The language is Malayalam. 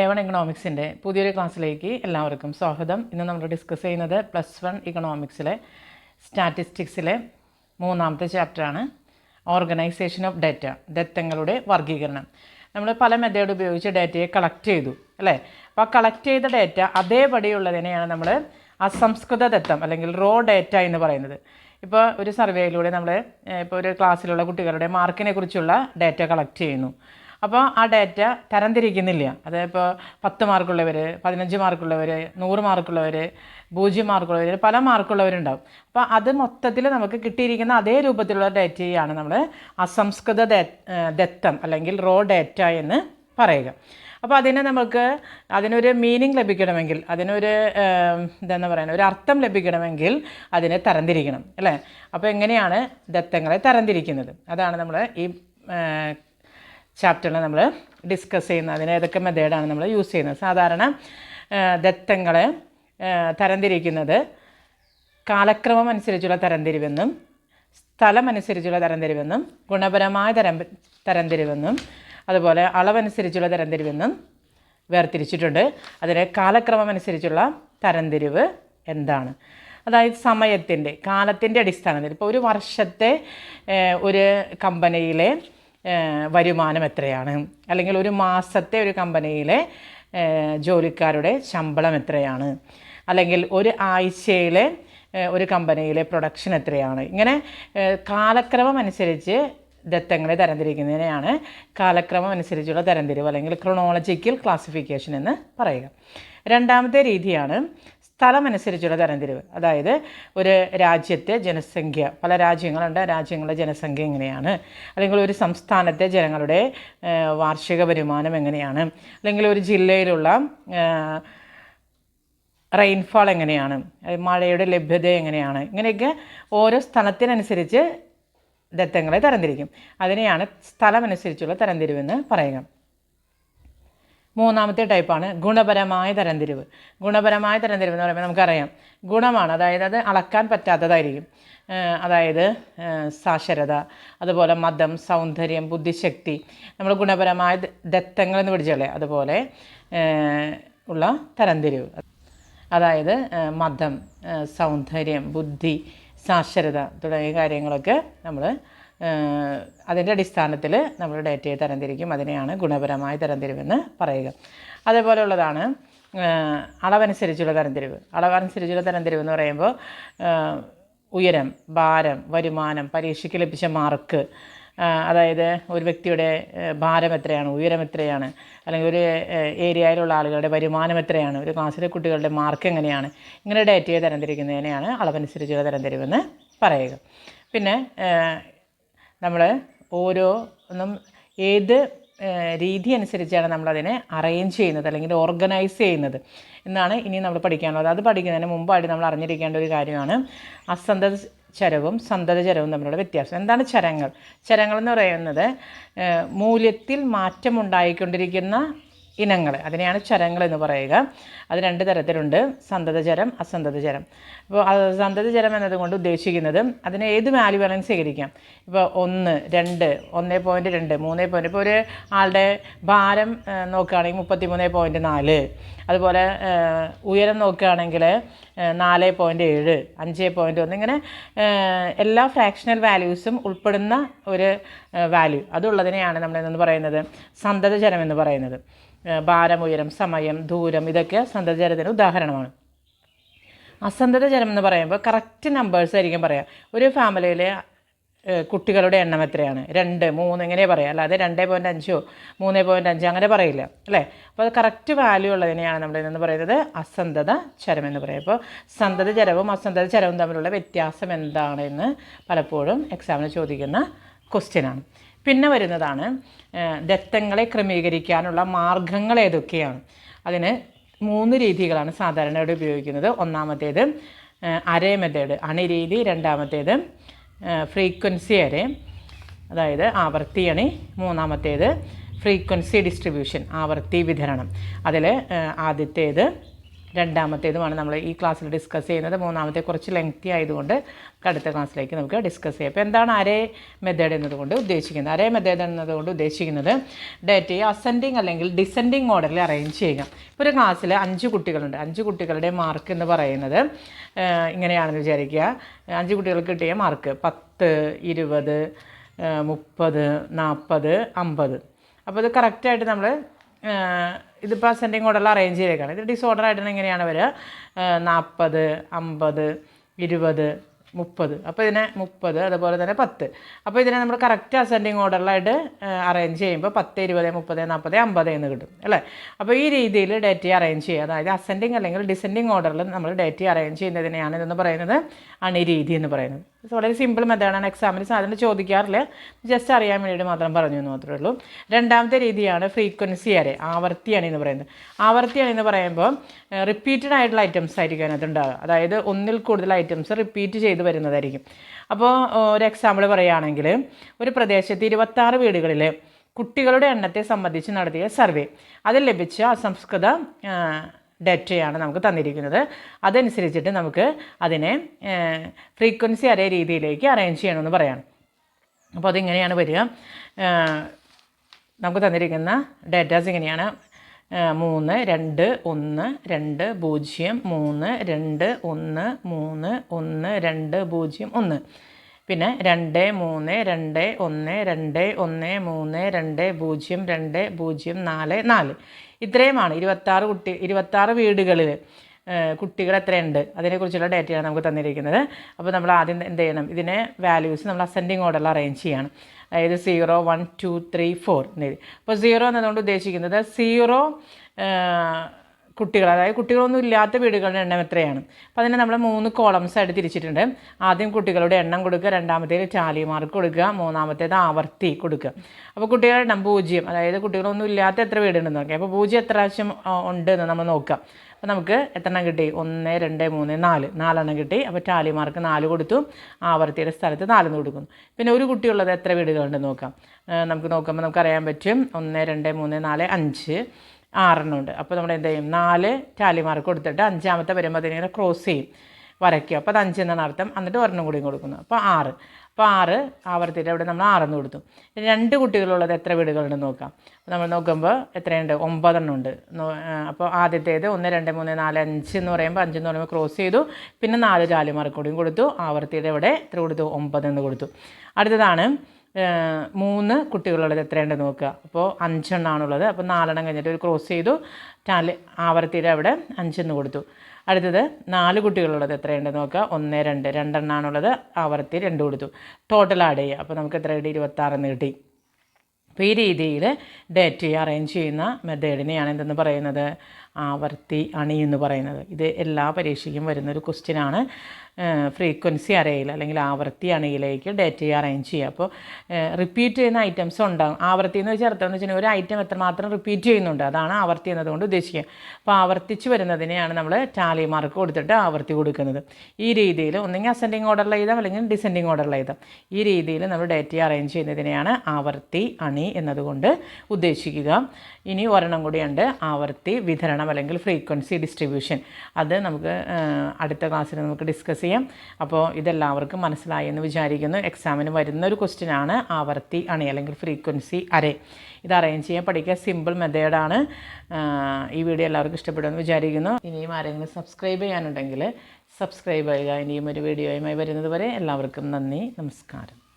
A1 എക്കണോമിക്സിൻ്റെ പുതിയൊരു ക്ലാസ്സിലേക്ക് എല്ലാവർക്കും സ്വാഗതം. ഇന്ന് നമ്മൾ ഡിസ്കസ് ചെയ്യുന്നത് +1 ഇക്കണോമിക്സിലെ സ്റ്റാറ്റിസ്റ്റിക്സിലെ 3ാമത്തെ ചാപ്റ്ററാണ്, ഓർഗനൈസേഷൻ ഓഫ് ഡാറ്റ, ദത്തങ്ങളുടെ വർഗീകരണം. നമ്മൾ പല മെത്തേഡ് ഉപയോഗിച്ച് ഡാറ്റയെ കളക്ട് ചെയ്തു അല്ലേ. അപ്പോൾ ആ കളക്ട് ചെയ്ത ഡാറ്റ അതേപടിയുള്ളതിനെയാണ് നമ്മൾ അസംസ്കൃത ദത്തം അല്ലെങ്കിൽ റോ ഡാറ്റ എന്ന് പറയുന്നത്. ഇപ്പോൾ ഒരു സർവേയിലൂടെ നമ്മൾ ഇപ്പോൾ ഒരു ക്ലാസ്സിലുള്ള കുട്ടികളുടെ മാർക്കിനെ കുറിച്ചുള്ള ഡാറ്റ കളക്ട് ചെയ്യുന്നു. അപ്പോൾ ആ ഡാറ്റ തരംതിരിക്കുന്നില്ല. അതിപ്പോൾ 10 മാർക്കുള്ളവർ, 15 മാർക്കുള്ളവർ, 100 മാർക്കുള്ളവർ, 0 മാർക്കുള്ളവർ, പല മാർക്കുള്ളവരുണ്ടാവും. അപ്പോൾ അത് മൊത്തത്തിൽ നമുക്ക് കിട്ടിയിരിക്കുന്ന അതേ രൂപത്തിലുള്ള ഡാറ്റയാണ് നമ്മൾ അസംസ്കൃത ദത്തം അല്ലെങ്കിൽ റോ ഡാറ്റ എന്ന് പറയുക. അപ്പോൾ അതിനൊരു മീനിങ് ലഭിക്കണമെങ്കിൽ, അതിനൊരു എന്താ പറയുക, ഒരു അർത്ഥം ലഭിക്കണമെങ്കിൽ അതിനെ തരംതിരിക്കണം അല്ലേ. അപ്പോൾ എങ്ങനെയാണ് ദത്തങ്ങളെ തരംതിരിക്കുന്നത്, അതാണ് നമ്മൾ ഈ ചാപ്റ്ററിൽ നമ്മൾ ഡിസ്കസ് ചെയ്യുന്നത്. അതിന് ഏതൊക്കെ മെത്തേഡാണ് നമ്മൾ യൂസ് ചെയ്യുന്നത്. സാധാരണ ദത്തങ്ങളെ തരംതിരിക്കുന്നത് കാലക്രമം അനുസരിച്ചുള്ള തരംതിരിവെന്നും സ്ഥലമനുസരിച്ചുള്ള തരംതിരിവെന്നും ഗുണപരമായ തരംതിരിവെന്നും അതുപോലെ അളവനുസരിച്ചുള്ള തരംതിരിവെന്നും വേർതിരിച്ചിട്ടുണ്ട്. അതിന് കാലക്രമം അനുസരിച്ചുള്ള തരംതിരിവ് എന്താണ്, അതായത് കാലത്തിൻ്റെ അടിസ്ഥാനത്തിൽ ഇപ്പോൾ ഒരു വർഷത്തെ ഒരു കമ്പനിയിലെ വരുമാനം എത്രയാണ്, അല്ലെങ്കിൽ ഒരു മാസത്തെ ഒരു കമ്പനിയിലെ ജോലിക്കാരുടെ ശമ്പളം എത്രയാണ്, അല്ലെങ്കിൽ ഒരു ആഴ്ചയിലെ ഒരു കമ്പനിയിലെ പ്രൊഡക്ഷൻ എത്രയാണ്. ഇങ്ങനെ കാലക്രമം അനുസരിച്ച് ദത്തങ്ങളെ തരംതിരിക്കുന്നതിനെയാണ് കാലക്രമം അനുസരിച്ചുള്ള തരംതിരിവ് അല്ലെങ്കിൽ ക്രോണോളജിക്കൽ ക്ലാസിഫിക്കേഷൻ എന്ന് പറയുക. രണ്ടാമത്തെ രീതിയാണ് സ്ഥലമനുസരിച്ചുള്ള തരംതിരിവ്. അതായത് ഒരു രാജ്യത്തെ ജനസംഖ്യ, പല രാജ്യങ്ങളുണ്ട്, രാജ്യങ്ങളുടെ ജനസംഖ്യ എങ്ങനെയാണ്, അല്ലെങ്കിൽ ഒരു സംസ്ഥാനത്തെ ജനങ്ങളുടെ വാർഷിക വരുമാനം എങ്ങനെയാണ്, അല്ലെങ്കിൽ ഒരു ജില്ലയിലുള്ള റെയിൻഫാൾ എങ്ങനെയാണ്, മഴയുടെ ലഭ്യത എങ്ങനെയാണ്, ഇങ്ങനെയൊക്കെ ഓരോ സ്ഥലത്തിനനുസരിച്ച് ദത്തങ്ങളെ തരംതിരിക്കും. അതിനെയാണ് സ്ഥലമനുസരിച്ചുള്ള തരംതിരിവെന്ന് പറയുക. മൂന്നാമത്തെ ടൈപ്പാണ് ഗുണപരമായ തരംതിരിവ്. ഗുണപരമായ തരംതിരിവ് എന്ന് പറയുമ്പോൾ നമുക്കറിയാം, ഗുണമാണ്, അതായത് അത് അളക്കാൻ പറ്റാത്തതായിരിക്കും. അതായത് സാക്ഷരത, അതുപോലെ മതം, സൗന്ദര്യം, ബുദ്ധിശക്തി, നമ്മൾ ഗുണപരമായ ദത്തങ്ങളെന്ന് പിടിച്ചല്ലേ, അതുപോലെ ഉള്ള തരംതിരിവ്. അതായത് മതം, സൗന്ദര്യം, ബുദ്ധി, സാക്ഷരത തുടങ്ങിയ കാര്യങ്ങളൊക്കെ നമ്മൾ അതിൻ്റെ അടിസ്ഥാനത്തിൽ നമ്മൾ ഡാറ്റയെ തരംതിരിക്കും. അതിനെയാണ് ഗുണപരമായ തരംതിരിവെന്ന് പറയുക. അതേപോലെയുള്ളതാണ് അളവനുസരിച്ചുള്ള തരംതിരിവ്. അളവനുസരിച്ചുള്ള തരംതിരിവ് എന്ന് പറയുമ്പോൾ ഉയരം, ഭാരം, വരുമാനം, പരീക്ഷയ്ക്ക് ലഭിച്ച മാർക്ക്, അതായത് ഒരു വ്യക്തിയുടെ ഭാരം എത്രയാണ്, ഉയരം എത്രയാണ്, അല്ലെങ്കിൽ ഒരു ഏരിയയിലുള്ള ആളുകളുടെ വരുമാനം എത്രയാണ്, ഒരു ക്ലാസ്സിലെ കുട്ടികളുടെ മാർക്ക് എങ്ങനെയാണ്, ഇങ്ങനെ ഡാറ്റയെ തരംതിരിക്കുന്നതിനെയാണ് അളവനുസരിച്ചുള്ള തരംതിരിവെന്ന് പറയുക. പിന്നെ നമ്മൾ ഓരോന്നും ഏത് രീതി അനുസരിച്ചാണ് നമ്മളതിനെ അറേഞ്ച് ചെയ്യുന്നത് അല്ലെങ്കിൽ ഓർഗനൈസ് ചെയ്യുന്നത് എന്നാണ് ഇനി നമ്മൾ പഠിക്കാനുള്ളത്. അത് പഠിക്കുന്നതിന് മുമ്പായിട്ട് നമ്മൾ അറിഞ്ഞിരിക്കേണ്ട ഒരു കാര്യമാണ് അസന്തത ചരവും സന്തത ചരവും തമ്മിലുള്ള വ്യത്യാസം. എന്താണ് ചരങ്ങൾ? ചരങ്ങൾ എന്ന് പറയുന്നത് മൂല്യത്തിൽ മാറ്റമുണ്ടായിക്കൊണ്ടിരിക്കുന്ന ഇനങ്ങൾ, അതിനെയാണ് ചരങ്ങൾ എന്ന് പറയുക. അത് 2 തരത്തിലുണ്ട്, സന്തതചരം, അസന്തതചരം. ഇപ്പോൾ സന്തതചരം എന്നതുകൊണ്ട് ഉദ്ദേശിക്കുന്നത് അതിന് ഏത് വാല്യൂ വേണമെങ്കിലും സ്വീകരിക്കാം. ഇപ്പോൾ 1, 2, 1.2, 3. ഇപ്പോൾ ഒരു ആളുടെ ഭാരം നോക്കുകയാണെങ്കിൽ 33.4, അതുപോലെ ഉയരം നോക്കുകയാണെങ്കിൽ 4.7, 5.1, ഇങ്ങനെ എല്ലാ ഫ്രാക്ഷണൽ വാല്യൂസും ഉൾപ്പെടുന്ന ഒരു വാല്യൂ അതുള്ളതിനെയാണ് നമ്മൾ പറയുന്നത് സന്തതചരം എന്ന് പറയുന്നത്. ഭാരം, ഉയരം, സമയം, ദൂരം, ഇതൊക്കെ സന്തതചരത്തിന് ഉദാഹരണമാണ്. അസന്തതചരം എന്ന് പറയുമ്പോൾ കറക്റ്റ് നമ്പേഴ്സ് ആയിരിക്കും പറയാം. ഒരു ഫാമിലിയിലെ കുട്ടികളുടെ എണ്ണം എത്രയാണ്, 2, 3 ഇങ്ങനെ പറയാം, അല്ലാതെ 2.5, 3.5 അങ്ങനെ പറയില്ല അല്ലേ. അപ്പോൾ അത് കറക്റ്റ് വാല്യൂ ഉള്ളതിനെയാണ് നമ്മൾ ഇന്ന് പറയുന്നത് അസന്തത ചരം എന്ന് പറയും. അപ്പോൾ സന്തതചരവും അസന്തത ചരവും തമ്മിലുള്ള വ്യത്യാസം എന്താണെന്ന് പലപ്പോഴും എക്സാമിന് ചോദിക്കുന്ന ക്വസ്റ്റ്യനാണ്. പിന്നെ വരുന്നതാണ് ദത്തങ്ങളെ ക്രമീകരിക്കാനുള്ള മാർഗങ്ങൾ ഏതൊക്കെയാണ്. അതിന് 3 രീതികളാണ് സാധാരണ ഇവിടെ ഉപയോഗിക്കുന്നത്. ഒന്നാമത്തേത് അരേ മെത്തേഡ്, അണിരീതി. രണ്ടാമത്തേത് ഫ്രീക്വൻസി അരേ, അതായത് ആവർത്തി അണി. മൂന്നാമത്തേത് ഫ്രീക്വൻസി ഡിസ്ട്രിബ്യൂഷൻ, ആവർത്തി വിതരണം. അതിൽ ആദ്യത്തേത് രണ്ടാമത്തേതുമാണ് നമ്മൾ ഈ ക്ലാസ്സിൽ ഡിസ്കസ് ചെയ്യുന്നത്. മൂന്നാമത്തെ കുറച്ച് ലെങ്തി ആയതുകൊണ്ട് അടുത്ത ക്ലാസ്സിലേക്ക് നമുക്ക് ഡിസ്കസ് ചെയ്യാം. അപ്പോൾ എന്താണ് അറേ മെത്തേഡ് എന്നതുകൊണ്ട് ഉദ്ദേശിക്കുന്നത്? അറേ മെത്തേഡ് എന്നതുകൊണ്ട് ഉദ്ദേശിക്കുന്നത് ഡേറ്റയെ അസെൻഡിങ് അല്ലെങ്കിൽ ഡിസെൻഡിങ് ഓർഡറിൽ അറേഞ്ച് ചെയ്യുക. ഇപ്പോൾ ഒരു ക്ലാസ്സിൽ 5 കുട്ടികളുണ്ട്. 5 കുട്ടികളുടെ മാർക്ക് എന്ന് പറയുന്നത് ഇങ്ങനെയാണെന്ന് വിചാരിക്കുക. 5 കുട്ടികൾക്ക് കിട്ടിയ മാർക്ക് 10, 20, 30, 40, 50. അപ്പോൾ ഇത് കറക്റ്റായിട്ട് നമ്മൾ ഇതിപ്പോൾ അസെൻഡിങ് ഓർഡറിൽ അറേഞ്ച് ചെയ്തേക്കാണ്. ഇത് ഡിസോർഡർ ആയിട്ടാണ് ഇങ്ങനെയാണ് വരിക. 40, 50, 20, 30. അപ്പോൾ ഇതിനെ 30, അതുപോലെ തന്നെ 10. അപ്പോൾ ഇതിനെ നമ്മൾ കറക്റ്റ് അസെൻഡിങ് ഓർഡറിലായിട്ട് അറേഞ്ച് ചെയ്യുമ്പോൾ 10, 20, 30, 40, 50 എന്ന് കിട്ടും അല്ലേ. അപ്പോൾ ഈ രീതിയിൽ ഡേറ്റയെ അറേഞ്ച് ചെയ്യുക, അതായത് അസെൻഡിങ് അല്ലെങ്കിൽ ഡിസെൻഡിങ് ഓർഡറിൽ നമ്മൾ ഡേറ്റയെ അറേഞ്ച് ചെയ്യുന്നതിനെയാണ് ഇതെന്ന് പറയുന്നത് അണിരീതി എന്ന് പറയുന്നത്. ഇത് വളരെ സിമ്പിൾ മെത്തേഡാണ്. എക്സാമിന് സാധാരണ ചോദിക്കാറില്ല, ജസ്റ്റ് അറിയാൻ വേണ്ടിയിട്ട് മാത്രം പറഞ്ഞു എന്ന് മാത്രമേ ഉള്ളൂ. രണ്ടാമത്തെ രീതിയാണ് ഫ്രീക്വൻസി അറേ, ആവർത്തി അണി എന്ന് പറയുന്നത്. ആവർത്തി അണി എന്ന് പറയുമ്പോൾ റിപ്പീറ്റഡ് ആയിട്ടുള്ള ഐറ്റംസ് ആയിരിക്കും അതിനകത്ത് ഉണ്ടാകുക. അതായത് ഒന്നിൽ കൂടുതൽ ഐറ്റംസ് റിപ്പീറ്റ് ചെയ്ത് വരുന്നതായിരിക്കും. അപ്പോൾ ഒരു എക്സാമ്പിൾ പറയുകയാണെങ്കിൽ, ഒരു പ്രദേശത്ത് 26 വീടുകളിൽ കുട്ടികളുടെ എണ്ണത്തെ സംബന്ധിച്ച് നടത്തിയ സർവേ, അതിൽ ലഭിച്ച അസംസ്കൃത ഡേറ്റയാണ് നമുക്ക് തന്നിരിക്കുന്നത്. അതനുസരിച്ചിട്ട് നമുക്ക് അതിനെ ഫ്രീക്വൻസി അറേ രീതിയിലേക്ക് അറേഞ്ച് ചെയ്യണമെന്ന് പറയണം. അപ്പോൾ അതിങ്ങനെയാണ് വരിക. നമുക്ക് തന്നിരിക്കുന്ന ഡേറ്റാസ് ഇങ്ങനെയാണ്: 3, 2, 1, 2, 0, 3, 2, 1, 3, 1, 2, 0, 1. പിന്നെ 2, 3, 2, 1, 2, 1, 3, 2, 0, 2, 0, 4, 4. ഇത്രയുമാണ് 26 വീടുകളിൽ കുട്ടികൾ എത്രയുണ്ട് അതിനെക്കുറിച്ചുള്ള ഡേറ്റയാണ് നമുക്ക് തന്നിരിക്കുന്നത്. അപ്പോൾ നമ്മൾ ആദ്യം എന്ത് ചെയ്യണം? ഇതിനെ വാല്യൂസ് നമ്മൾ അസെൻഡിങ് ഓർഡറിൽ അറേഞ്ച് ചെയ്യണം. അതായത് 0, 1, 2, 3, 4 എന്നത്. അപ്പോൾ 0 എന്നതുകൊണ്ട് ഉദ്ദേശിക്കുന്നത് 0 കുട്ടികൾ, അതായത് കുട്ടികളൊന്നും ഇല്ലാത്ത വീടുകളുടെ എണ്ണം എത്രയാണ്. അപ്പോൾ അതിനെ നമ്മൾ 3 കോളംസ് ആയിട്ട് തിരിച്ചിട്ടുണ്ട്. ആദ്യം കുട്ടികളുടെ എണ്ണം കൊടുക്കുക, രണ്ടാമത്തേത് ടാലി മാർക്ക് കൊടുക്കുക, മൂന്നാമത്തേത് ആവർത്തി കൊടുക്കുക. അപ്പോൾ കുട്ടികളുടെ എണ്ണം 0, അതായത് കുട്ടികളൊന്നും ഇല്ലാത്ത എത്ര വീടുണ്ടെന്ന് നോക്കാം. അപ്പോൾ 0 എത്ര പ്രാവശ്യം ഉണ്ട് എന്ന് നമ്മൾ നോക്കാം. അപ്പോൾ നമുക്ക് എത്ര എണ്ണം കിട്ടി? 1, 2, 3, 4 4 കിട്ടി. അപ്പോൾ ടാലി മാർക്ക് 4 കൊടുത്തു, ആവർത്തിയുടെ സ്ഥലത്ത് 4 കൊടുക്കുന്നു. പിന്നെ ഒരു കുട്ടിയുള്ളത് എത്ര വീടുകളുണ്ടെന്ന് നോക്കാം. നമുക്ക് നോക്കുമ്പോൾ നമുക്കറിയാൻ പറ്റും 1, 2, 3, 4, 5, 6 ഉണ്ട്. അപ്പോൾ നമ്മൾ എന്ത് ചെയ്യും? 4 ടാലി മാർക്ക് കൊടുത്തിട്ട് അഞ്ചാമത്തെ വരുമ്പോൾ അതിനെ ക്രോസ് ചെയ്യും, വരയ്ക്കുക. അപ്പോൾ അത് 5 എന്നാണ് അർത്ഥം. എന്നിട്ട് ഒരെണ്ണം കൂടിയും കൊടുക്കുന്നു. അപ്പോൾ 6. അപ്പോൾ 6 ആവർത്തിയിട്ട് അവിടെ നമ്മൾ 6 കൊടുത്തു. 2 കുട്ടികളുള്ളത് എത്ര വീടുകളുണ്ടെന്ന് നോക്കാം. അപ്പോൾ നമ്മൾ നോക്കുമ്പോൾ എത്രയുണ്ട്? 9 ഉണ്ട്. അപ്പോൾ ആദ്യത്തേത് 1, 2, 3, 4, 5 എന്ന് പറയുമ്പോൾ 5 എന്ന് പറയുമ്പോൾ ക്രോസ് ചെയ്തു. പിന്നെ 4 ടാലി മാർക്ക് കൂടിയും കൊടുത്തു. ആവർത്തിയുടെ ഇവിടെ എത്ര കൊടുത്തു? 9 എന്ന് കൊടുത്തു. അടുത്തതാണ് 3 കുട്ടികളുള്ളത് എത്രയുണ്ടെന്ന് നോക്കുക. അപ്പോൾ 5 എണ്ണമാണുള്ളത്. അപ്പോൾ 4 കഴിഞ്ഞിട്ട് ഒരു ക്രോസ് ചെയ്തു, ആവർത്തിയുടെ അവിടെ 5 എന്ന് കൊടുത്തു. അടുത്തത് 4 കുട്ടികളുള്ളത് എത്രയുണ്ടെന്ന് നോക്കുക. 1, 2 2 ആവർത്തി 2 കൊടുത്തു. ടോട്ടൽ ആഡ് ചെയ്യുക. അപ്പോൾ നമുക്ക് എത്ര കിട്ടി? 26 എന്ന് കിട്ടി. അപ്പോൾ ഈ രീതിയിൽ ഡേറ്റയെ അറേഞ്ച് ചെയ്യുന്ന മെത്തേഡിനെയാണ് എന്തെന്ന് പറയുന്നത്? ആവർത്തി അണി എന്ന് പറയുന്നത്. ഇത് എല്ലാ പരീക്ഷയ്ക്കും വരുന്നൊരു ക്വസ്റ്റ്യനാണ്. ഫ്രീക്വൻസി അറേയിൽ അല്ലെങ്കിൽ ആവർത്തി അണിയിലേക്ക് ഡേറ്റയെ അറേഞ്ച് ചെയ്യുക. അപ്പോൾ റിപ്പീറ്റ് ചെയ്യുന്ന ഐറ്റംസ് ഉണ്ടാകും. ആവർത്തി എന്ന് വെച്ചാൽ അർത്ഥം എന്ന് വെച്ചാൽ ഒരു ഐറ്റം എത്രമാത്രം റിപ്പീറ്റ് ചെയ്യുന്നുണ്ട്, അതാണ് ആവർത്തി എന്നതുകൊണ്ട് ഉദ്ദേശിക്കുക. അപ്പോൾ ആവർത്തിച്ച് വരുന്നതിനെയാണ് നമ്മൾ ടാലി മാർക്ക് കൊടുത്തിട്ട് ആവർത്തി കൊടുക്കുന്നത്. ഈ രീതിയിൽ ഒന്നെങ്കിൽ അസെൻഡിങ് ഓർഡറിൽ എഴുതാം, അല്ലെങ്കിൽ ഡിസെൻഡിങ് ഓർഡറിൽ എഴുതാം. ഈ രീതിയിൽ നമ്മൾ ഡേറ്റയെ അറേഞ്ച് ചെയ്യുന്നതിനെയാണ് ആവർത്തി അണി എന്നതുകൊണ്ട് ഉദ്ദേശിക്കുക. ഇനി ഒരെണ്ണം കൂടിയുണ്ട്, ആവർത്തി വിതരണം അല്ലെങ്കിൽ ഫ്രീക്വൻസി ഡിസ്ട്രിബ്യൂഷൻ. അത് നമുക്ക് അടുത്ത ക്ലാസ്സിൽ നമുക്ക് ഡിസ്കസ് ചെയ്യാം. അപ്പോൾ ഇതെല്ലാവർക്കും മനസ്സിലായി എന്ന് വിചാരിക്കുന്നു. എക്സാമിന് വരുന്നൊരു ക്വസ്റ്റ്യനാണ് ആവർത്തി അണി അല്ലെങ്കിൽ ഫ്രീക്വൻസി അറേ. ഇത് അറേഞ്ച് ചെയ്യാൻ പഠിക്കുക, സിമ്പിൾ മെത്തേഡാണ്. ഈ വീഡിയോ എല്ലാവർക്കും ഇഷ്ടപ്പെടുമെന്ന് വിചാരിക്കുന്നു. ഇനിയും ആരെങ്കിലും സബ്സ്ക്രൈബ് ചെയ്യാനുണ്ടെങ്കിൽ സബ്സ്ക്രൈബ് ചെയ്യുക. ഇനിയും ഒരു വീഡിയോയുമായി വരുന്നത് വരെ എല്ലാവർക്കും നന്ദി, നമസ്കാരം.